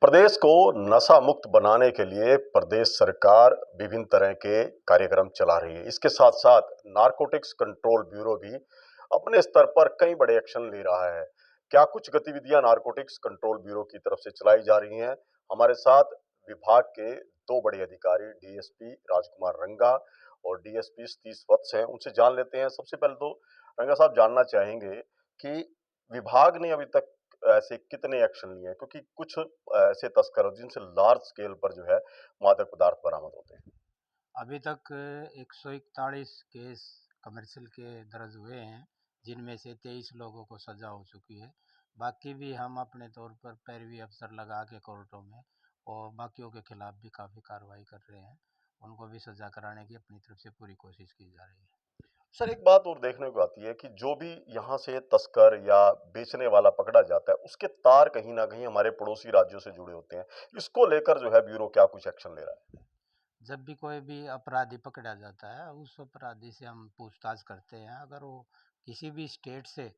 प्रदेश को नशा मुक्त बनाने के लिए प्रदेश सरकार विभिन्न तरह के कार्यक्रम चला रही है। इसके साथ साथ नारकोटिक्स कंट्रोल ब्यूरो भी अपने स्तर पर कई बड़े एक्शन ले रहा है। क्या कुछ गतिविधियां नारकोटिक्स कंट्रोल ब्यूरो की तरफ से चलाई जा रही हैं? हमारे साथ विभाग के दो बड़े अधिकारी डीएसपी राजकुमार रंगा और डीएसपी सतीश वत्स हैं। उनसे जान लेते हैं। सबसे पहले तो रंगा साहब जानना चाहेंगे कि विभाग ने अभी तक ऐसे कितने एक्शन लिए हैं, क्योंकि कुछ ऐसे तस्कर हैं जिनसे लार्ज स्केल पर जो है मादक पदार्थ बरामद होते हैं। अभी तक 141 केस कमर्शियल के दर्ज हुए हैं, जिनमें से 23 लोगों को सज़ा हो चुकी है। बाकी भी हम अपने तौर पर पैरवी अफसर लगा के कोर्टों में और बाकियों के खिलाफ भी काफ़ी कार्रवाई कर रहे हैं। उनको भी सज़ा कराने की अपनी तरफ से पूरी कोशिश की जा रही है। सर, एक बात और देखने को आती है कि जो भी यहाँ से तस्कर या बेचने वाला पकड़ा जाता है, उसके तार कहीं न कहीं हमारे पड़ोसी राज्यों से जुड़े होते हैं। इसको लेकर जो है ब्यूरो क्या कुछ एक्शन ले रहा है? जब भी कोई भी अपराधी पकड़ा जाता है, उस अपराधी से हम पूछताछ करते हैं। अगर वो किसी भी स्टेट से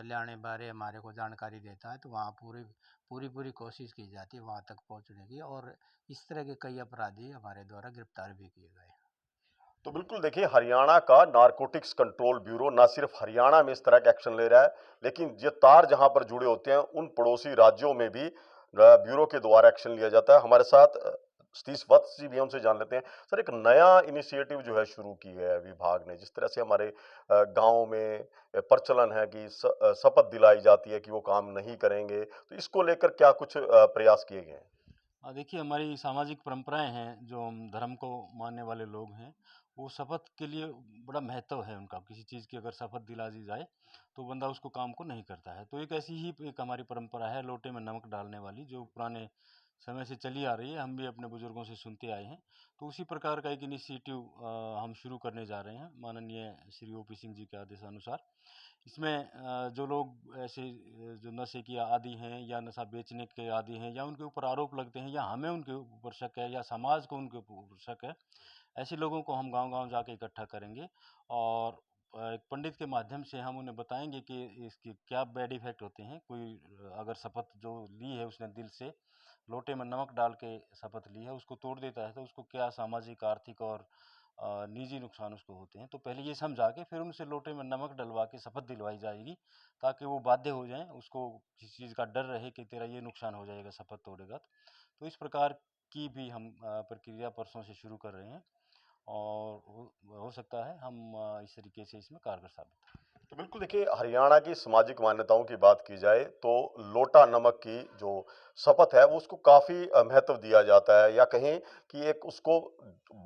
लाने बारे हमारे को जानकारी देता है, तो वहाँ पूरी पूरी पूरी कोशिश की जाती है वहाँ तक पहुँचने की, और इस तरह के कई अपराधी हमारे द्वारा गिरफ्तार भी किए गए हैं। तो बिल्कुल देखिए, हरियाणा का नारकोटिक्स कंट्रोल ब्यूरो ना सिर्फ हरियाणा में इस तरह का एक्शन ले रहा है, लेकिन ये तार जहां पर जुड़े होते हैं उन पड़ोसी राज्यों में भी ब्यूरो के द्वारा एक्शन लिया जाता है। हमारे साथ सतीश वत्स जी भी हैं, उनसे जान लेते हैं। सर, एक नया इनिशिएटिव जो है शुरू की है विभाग ने, जिस तरह से हमारे गांव में प्रचलन है कि शपथ दिलाई जाती है कि वो काम नहीं करेंगे, तो इसको लेकर क्या कुछ प्रयास किए गए हैं? देखिए, हमारी सामाजिक परंपराएं हैं, जो हम धर्म को मानने वाले लोग हैं, वो शपथ के लिए बड़ा महत्व है उनका। किसी चीज़ की अगर शपथ दिला दी जाए तो बंदा उसको काम को नहीं करता है। तो एक ऐसी ही एक हमारी परंपरा है लोटे में नमक डालने वाली, जो पुराने समय से चली आ रही है। हम भी अपने बुजुर्गों से सुनते आए हैं। तो उसी प्रकार का एक इनिशिएटिव हम शुरू करने जा रहे हैं, माननीय श्री ओपी सिंह जी के आदेशानुसार। इसमें जो लोग ऐसे जो नशे की आदी हैं या नशा बेचने के आदी हैं, या उनके ऊपर आरोप लगते हैं, या हमें उनके ऊपर शक है, या समाज को उनके ऊपर शक है, ऐसे लोगों को हम गांव-गांव जाके इकट्ठा करेंगे और एक पंडित के माध्यम से हम उन्हें बताएंगे कि इसके क्या बैड इफ़ेक्ट होते हैं। कोई अगर शपथ जो ली है उसने दिल से, लोटे में नमक डाल के शपथ ली है, उसको तोड़ देता है, तो उसको क्या सामाजिक, आर्थिक और निजी नुकसान उसको होते हैं। तो पहले ये समझा के फिर उनसे लोटे में नमक डलवा के शपथ दिलवाई जाएगी, ताकि वो बाध्य हो जाएँ, उसको किसी चीज़ का डर रहे कि तेरा ये नुकसान हो जाएगा शपथ तोड़ेगा तो। तो इस प्रकार की भी हम प्रक्रिया परसों से शुरू कर रहे हैं, और हो सकता है हम इस तरीके से इसमें कारगर साबित हों। तो बिल्कुल देखिए, हरियाणा की सामाजिक मान्यताओं की बात की जाए तो लोटा नमक की जो शपथ है वो उसको काफी महत्व दिया जाता है, या कहें कि एक उसको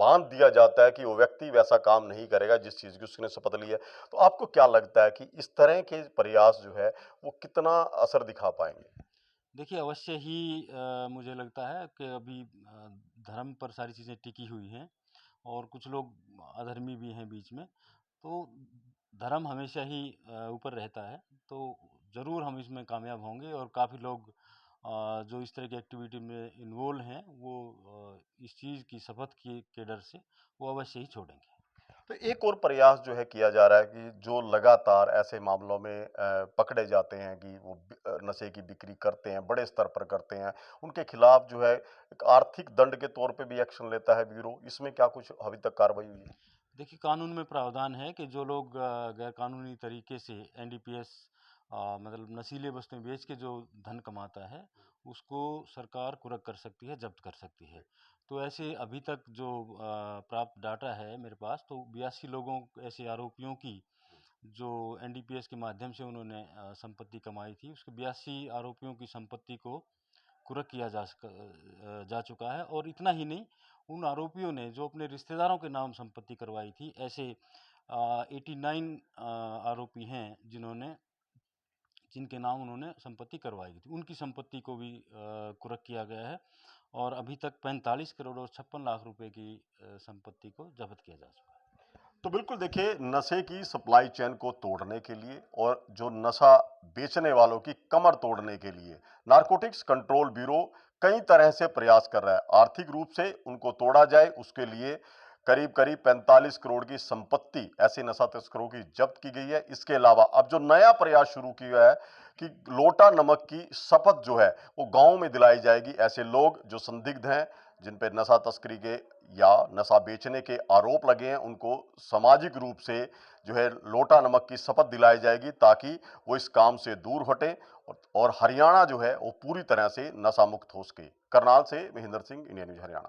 बांध दिया जाता है कि वो व्यक्ति वैसा काम नहीं करेगा जिस चीज की उसने शपथ ली है। तो आपको क्या लगता है कि इस तरह के प्रयास जो है वो कितना असर दिखा पाएंगे? देखिए, अवश्य ही मुझे लगता है कि अभी धर्म पर सारी चीज़ें टिकी हुई हैं, और कुछ लोग अधर्मी भी हैं बीच में। तो धर्म हमेशा ही ऊपर रहता है, तो ज़रूर हम इसमें कामयाब होंगे, और काफ़ी लोग जो इस तरह की एक्टिविटी में इन्वॉल्व हैं, वो इस चीज़ की शपथ के डर से वो अवश्य ही छोड़ेंगे। तो एक और प्रयास जो है किया जा रहा है कि जो लगातार ऐसे मामलों में पकड़े जाते हैं कि वो नशे की बिक्री करते हैं, बड़े स्तर पर करते हैं, उनके खिलाफ जो है एक आर्थिक दंड के तौर पे भी एक्शन लेता है ब्यूरो। इसमें क्या कुछ अभी तक कार्रवाई हुई है? देखिए, कानून में प्रावधान है कि जो लोग गैर कानूनी तरीके से एनडीपीएस मतलब नशीले वस्तुएं बेच के जो धन कमाता है, उसको सरकार कुर्क कर सकती है, जब्त कर सकती है। तो ऐसे अभी तक जो प्राप्त डाटा है मेरे पास, तो 82 लोगों ऐसे आरोपियों की, जो एनडीपीएस के माध्यम से उन्होंने संपत्ति कमाई थी, उसके 82 आरोपियों की संपत्ति को कुर्क किया जा चुका है। और इतना ही नहीं, उन आरोपियों ने जो अपने रिश्तेदारों के नाम संपत्ति करवाई थी, ऐसे 89 आरोपी हैं जिनके नाम उन्होंने संपत्ति करवाई थी, उनकी संपत्ति को भी कुर्क किया गया है, और अभी तक 45 करोड़ और 56 लाख रुपए की संपत्ति को जब्त किया जा चुका है। तो बिल्कुल देखिए, नशे की सप्लाई चेन को तोड़ने के लिए और जो नशा बेचने वालों की कमर तोड़ने के लिए नारकोटिक्स कंट्रोल ब्यूरो कई तरह से प्रयास कर रहा है। आर्थिक रूप से उनको तोड़ा जाए, उसके लिए करीब करीब 45 करोड़ की संपत्ति ऐसे नशा तस्करों की जब्त की गई है। इसके अलावा अब जो नया प्रयास शुरू किया है कि लोटा नमक की शपथ जो है वो गांव में दिलाई जाएगी। ऐसे लोग जो संदिग्ध हैं, जिन पे नशा तस्करी के या नशा बेचने के आरोप लगे हैं, उनको सामाजिक रूप से जो है लोटा नमक की शपथ दिलाई जाएगी ताकि वो इस काम से दूर हटें और हरियाणा जो है वो पूरी तरह से नशा मुक्त हो सके। करनाल से महेंद्र सिंह, इंडिया न्यूज हरियाणा।